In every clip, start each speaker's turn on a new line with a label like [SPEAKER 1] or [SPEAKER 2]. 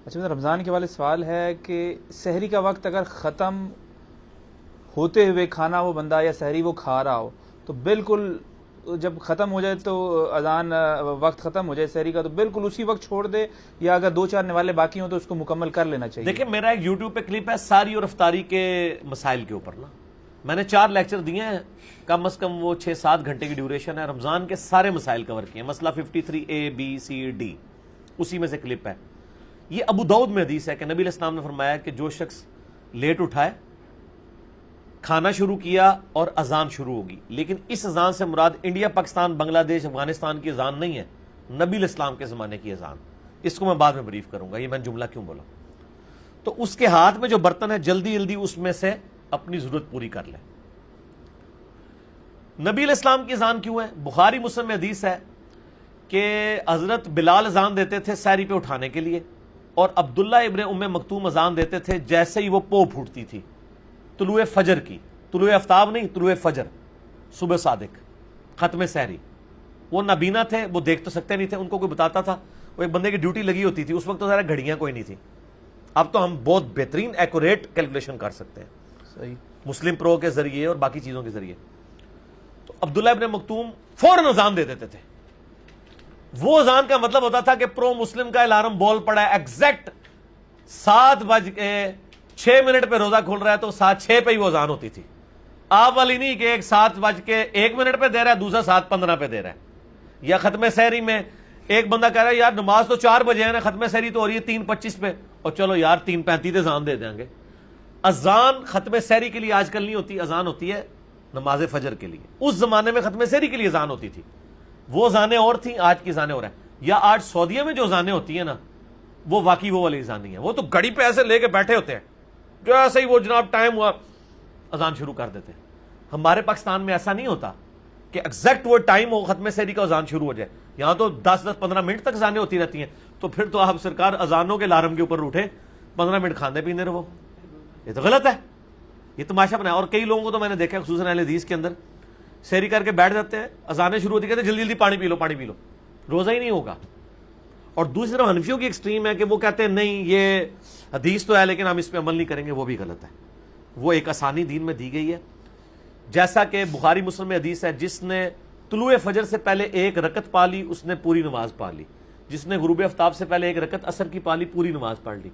[SPEAKER 1] اچھا، رمضان کے والے سوال ہے کہ سحری کا وقت اگر ختم ہوتے ہوئے کھانا وہ بندہ یا سحری وہ کھا رہا ہو تو بالکل جب ختم ہو جائے تو اذان وقت ختم ہو جائے سحری کا تو بالکل اسی وقت چھوڑ دے، یا اگر 2-4 نوالے باقی ہوں تو اس کو مکمل کر لینا چاہیے؟
[SPEAKER 2] دیکھیں میرا ایک یوٹیوب پہ کلپ ہے ساری اور افطاری کے مسائل کے اوپر نا، میں نے 4 لیکچر دیے ہیں، کم از کم وہ 6-7 گھنٹے کی ڈیوریشن ہے، رمضان کے سارے مسائل کور کیے ہیں، مسئلہ 53A B C D اسی میں سے کلپ ہے۔ یہ ابو داؤد میں حدیث ہے کہ نبی علیہ السلام نے فرمایا کہ جو شخص لیٹ اٹھائے، کھانا شروع کیا اور اذان شروع ہوگی، لیکن اس اذان سے مراد انڈیا پاکستان بنگلہ دیش افغانستان کی اذان نہیں ہے، نبی علیہ السلام کے زمانے کی اذان، اس کو میں بعد میں بریف کروں گا، یہ میں جملہ کیوں بولا۔ تو اس کے ہاتھ میں جو برتن ہے جلدی جلدی اس میں سے اپنی ضرورت پوری کر لے۔ نبی علیہ السلام کی اذان کیوں ہے؟ بخاری مسلم میں حدیث ہے کہ حضرت بلال اذان دیتے تھے سحری پہ اٹھانے کے لیے، اور عبداللہ ابن ام مکتوم اذان دیتے تھے جیسے ہی وہ پو پھوٹتی تھی، طلوع فجر کی، طلوع آفتاب نہیں، طلوع فجر، صبح صادق، ختم سحری۔ وہ نابینا تھے، وہ دیکھ تو سکتے نہیں تھے، ان کو کوئی بتاتا تھا، وہ ایک بندے کی ڈیوٹی لگی ہوتی تھی، اس وقت تو ذرا گھڑیاں کوئی نہیں تھی، اب تو ہم بہت بہترین ایکوریٹ کیلکولیشن کر سکتے ہیں
[SPEAKER 1] صحیح،
[SPEAKER 2] مسلم پرو کے ذریعے اور باقی چیزوں کے ذریعے۔ تو عبداللہ ابن مکتوم فوراً اذان دے دیتے تھے، وہ اذان کا مطلب ہوتا تھا کہ پرو مسلم کا الارم بول پڑا ہے، ایگزیکٹ 7:06 پہ روزہ کھول رہا ہے تو 7:06 پہ ہی وہ اذان ہوتی تھی، آپ والی نہیں کہ ایک 7:01 پہ دے رہا ہے، دوسرا 7:15 پہ دے رہا ہے۔ یا ختم سحری میں ایک بندہ کہہ رہا ہے یار نماز تو 4 بجے ہے نا، ختم سحری تو ہو رہی ہے 3:25 پہ، اور چلو یار 3:35 اذان دے دیں گے۔ اذان ختم سحری کے لیے آج کل نہیں ہوتی، اذان ہوتی ہے نماز فجر کے لیے، اس زمانے میں ختم سحری کے لیے اذان ہوتی تھی، وہ اذانیں اور تھیں، آج کی اذانیں اور ہیں۔ یا آج سعودیہ میں جو اذانیں ہوتی ہیں نا، وہ واقعی وہ والی اذان نہیں ہے، وہ تو گھڑی پہ ایسے لے کے بیٹھے ہوتے ہیں، جیسے ہی وہ جناب ٹائم ہوا اذان شروع کر دیتے ہیں۔ ہمارے پاکستان میں ایسا نہیں ہوتا کہ ایگزیکٹ وہ ٹائم ہو ختم سحری کا اذان شروع ہو جائے، یہاں تو 10-15 منٹ تک اذانیں ہوتی رہتی ہیں، تو پھر تو آپ سرکار اذانوں کے الارم کے اوپر اٹھے 15 منٹ کھانے پینے رہو، یہ تو غلط ہے، یہ تماشا بنایا۔ اور کئی لوگوں کو تو میں نے دیکھا خصوصاً اہل حدیث کے اندر، سحری کر کے بیٹھ جاتے ہیں، اذانیں شروع ہوتی کہتے ہیں جلدی جلدی پانی پی لو پانی پی لو، روزہ ہی نہیں ہوگا۔ اور دوسری طرف حنفیوں کی ایکسٹریم ہے کہ وہ کہتے ہیں نہیں یہ حدیث تو ہے لیکن ہم اس پہ عمل نہیں کریں گے، وہ بھی غلط ہے۔ وہ ایک آسانی دین میں دی گئی ہے، جیسا کہ بخاری مسلم میں حدیث ہے جس نے طلوع فجر سے پہلے 1 رکعت پا لی اس نے پوری نماز پا لی، جس نے غروب آفتاب سے پہلے 1 رکعت عصر کی پا لی پوری نماز پڑھ لی۔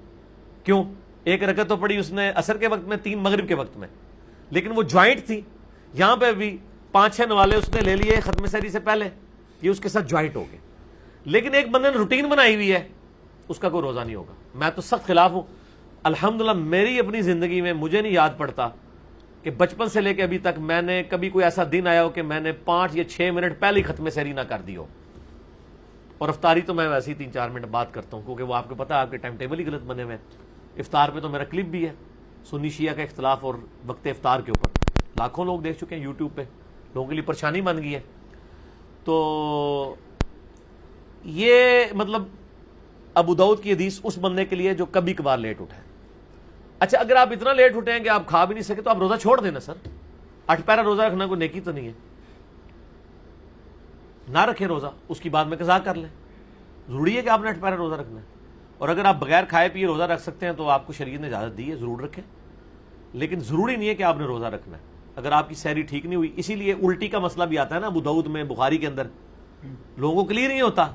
[SPEAKER 2] کیوں؟ 1 رکعت تو پڑھی اس نے عصر کے وقت میں، 3 مغرب کے وقت میں، لیکن وہ جوائنٹ تھی، یہاں پہ بھی 5-6 نوالے اس نے لے لیے ختم سحری سے پہلے، یہ اس کے ساتھ جوائنٹ ہو گئے۔ لیکن ایک بندے نے روٹین بنائی ہوئی ہے، اس کا کوئی روزہ نہیں ہوگا۔ میں تو سخت خلاف ہوں، الحمدللہ میری اپنی زندگی میں مجھے نہیں یاد پڑتا کہ بچپن سے لے کے ابھی تک میں نے کبھی کوئی ایسا دن آیا ہو کہ میں نے 5 یا 6 منٹ پہلے ہی ختم سحری نہ کر دی ہو۔ اور افطاری تو میں ویسے ہی 3-4 منٹ بات کرتا ہوں، کیونکہ وہ آپ کو پتا ہے آپ کے ٹائم ٹیبل ہی غلط بنے ہوئے ہیں۔ افطار پہ تو میرا کلپ بھی ہے، سنی شیعہ کا اختلاف اور وقت افطار کے اوپر، لاکھوں لوگ دیکھ چکے ہیں یوٹیوب پہ، لوگوں کے لیے پریشانی بن گئی ہے۔ تو یہ مطلب ابو داؤد کی حدیث اس بندے کے لیے جو کبھی کبھار لیٹ اٹھے۔ اچھا اگر آپ اتنا لیٹ اٹھیں کہ آپ کھا بھی نہیں سکے تو آپ روزہ چھوڑ دینا سر، 8 پیرا روزہ رکھنا کوئی نیکی تو نہیں ہے، نہ رکھیں روزہ، اس کی بعد میں قضا کر لیں، ضروری ہے کہ آپ نے 8 پیرا روزہ رکھنا ہے۔ اور اگر آپ بغیر کھائے پیے روزہ رکھ سکتے ہیں تو آپ کو شریعت نے اجازت دی ہے، ضرور رکھیں، لیکن ضروری نہیں ہے کہ آپ نے روزہ رکھنا ہے اگر آپ کی سحری ٹھیک نہیں ہوئی۔ اسی لیے الٹی کا مسئلہ بھی آتا ہے نا ابو داؤد میں، بخاری کے اندر لوگوں کو کلیئر نہیں ہوتا۔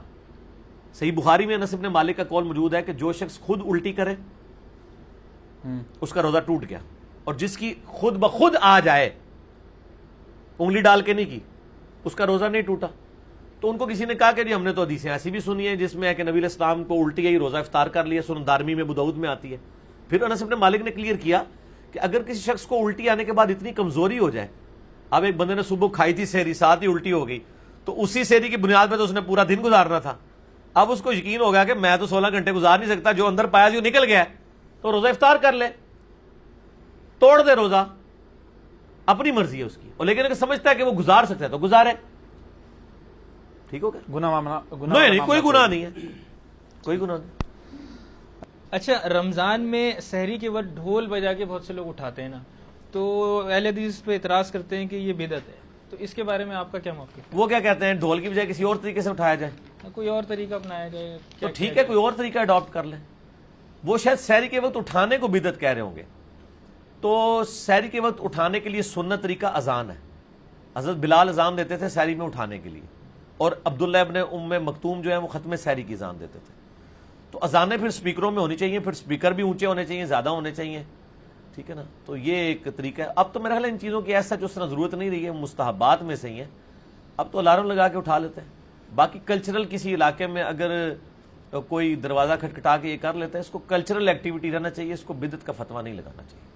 [SPEAKER 2] صحیح بخاری میں انس بن مالک کا قول موجود ہے کہ جو شخص خود الٹی کرے اس کا روزہ ٹوٹ گیا، اور جس کی خود بخود آ جائے، انگلی ڈال کے نہیں کی، اس کا روزہ نہیں ٹوٹا۔ تو ان کو کسی نے کہا کہ جی ہم نے تو حدیثیں ایسی بھی سنی ہے جس میں ہے کہ نبی علیہ السلام کو الٹی گئی روزہ افطار کر لیا، سنن دارمی میں ابو داؤد میں آتی ہے۔ پھر انس بن مالک نے کلیئر کیا کہ اگر کسی شخص کو الٹی آنے کے بعد اتنی کمزوری ہو جائے، اب ایک بندے نے صبح کھائی تھی سحری، ساتھ ہی الٹی ہو گئی، تو اسی سحری کی بنیاد پہ تو اس نے پورا دن گزارنا تھا، اب اس کو یقین ہو گیا کہ میں تو 16 گھنٹے گزار نہیں سکتا، جو اندر پایا جو نکل گیا تو روزہ افطار کر لے، توڑ دے روزہ، اپنی مرضی ہے اس کی، اور لیکن اگر سمجھتا ہے کہ وہ گزار سکتا ہے تو گزارے، ٹھیک ہو گیا،
[SPEAKER 1] گناہ
[SPEAKER 2] نہیں کوئی گناہ نہیں ہے، کوئی گناہ نہیں۔
[SPEAKER 1] اچھا رمضان میں سحری کے وقت ڈھول بجا کے بہت سے لوگ اٹھاتے ہیں نا، تو اہل حدیث پہ اعتراض کرتے ہیں کہ یہ بدعت ہے، تو اس کے بارے میں آپ کا کیا موقف؟
[SPEAKER 2] وہ کیا کہتے ہیں ڈھول کی بجائے کسی اور طریقے سے اٹھایا جائے،
[SPEAKER 1] کوئی اور طریقہ اپنایا جائے
[SPEAKER 2] تو ٹھیک ہے کوئی اور طریقہ اڈاپٹ کر لیں، وہ شاید سحری کے وقت اٹھانے کو بدعت کہہ رہے ہوں گے. تو سحری کے وقت اٹھانے کے لیے سنت طریقہ اذان ہے. حضرت بلال اذان دیتے تھے سحری میں اٹھانے کے لیے, اور عبداللہ ابن ام مکتوم جو ہے وہ ختم سحری کی اذان دیتے تھے. تو اذانیں پھر سپیکروں میں ہونی چاہیے, پھر سپیکر بھی اونچے ہونے چاہیے, زیادہ ہونے چاہیے, ٹھیک ہے نا. تو یہ ایک طریقہ ہے. اب تو میرا خیال ہے ان چیزوں کی ایسا جو ضرورت نہیں رہی ہے, مستحبات میں سے ہی ہے. اب تو الارم لگا کے اٹھا لیتے ہیں. باقی کلچرل کسی علاقے میں اگر کوئی دروازہ کھٹکھٹا کے یہ کر لیتا ہے, اس کو کلچرل ایکٹیویٹی رہنا چاہیے, اس کو بدعت کا فتویٰ نہیں لگانا چاہیے.